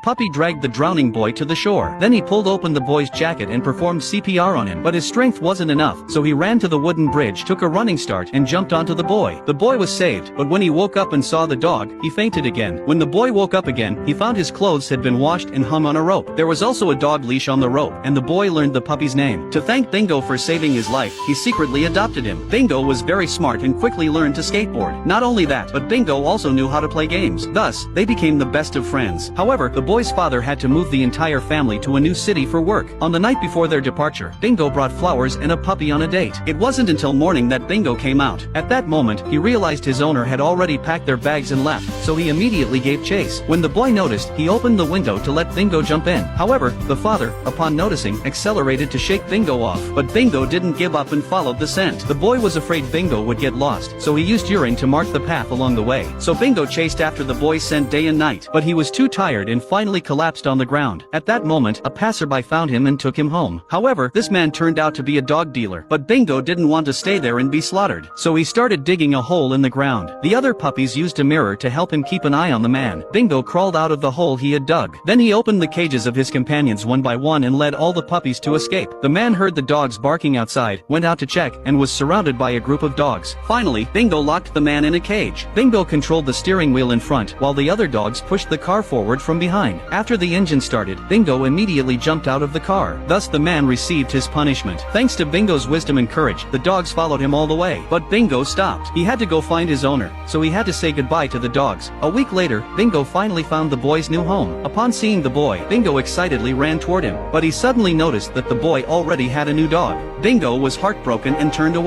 Puppy dragged the drowning boy to the shore. Then he pulled open the boy's jacket and performed CPR on him, but his strength wasn't enough, so he ran to the wooden bridge, took a running start, and jumped onto the boy. The boy was saved, but when he woke up and saw the dog, he fainted again. When the boy woke up again, he found his clothes had been washed and hung on a rope. There was also a dog leash on the rope, and the boy learned the puppy's name. To thank Bingo for saving his life, he secretly adopted him. Bingo was very smart and quickly learned to skateboard. Not only that, but Bingo also knew how to play games. Thus, they became the best of friends. However, the boy's father had to move the entire family to a new city for work. On the night before their departure, Bingo brought flowers and a puppy on a date. It wasn't until morning that Bingo came out. At that moment, he realized his owner had already packed their bags and left, so he immediately gave chase. When the boy noticed, he opened the window to let Bingo jump in. However, the father, upon noticing, accelerated to shake Bingo off, but Bingo didn't give up and followed the scent. The boy was afraid Bingo would get lost, so he used urine to mark the path along the way. So Bingo chased after the boy's scent day and night, but he was too tired and finally collapsed on the ground. At that moment, a passerby found him and took him home. However, this man turned out to be a dog dealer, but Bingo didn't want to stay there and be slaughtered, so he started digging a hole in the ground. The other puppies used a mirror to help him keep an eye on the man. Bingo crawled out of the hole he had dug. Then he opened the cages of his companions one by one and led all the puppies to escape. The man heard the dogs barking outside, went out to check, and was surrounded by a group of dogs. Finally, Bingo locked the man in a cage. Bingo controlled the steering wheel in front, while the other dogs pushed the car forward from behind. After the engine started, Bingo immediately jumped out of the car. Thus the man received his punishment. Thanks to Bingo's wisdom and courage, the dogs followed him all the way. But Bingo stopped. He had to go find his owner, so he had to say goodbye to the dogs. A week later, Bingo finally found the boy's new home. Upon seeing the boy, Bingo excitedly ran toward him, but he suddenly noticed that the boy already had a new dog. Bingo was heartbroken and turned away.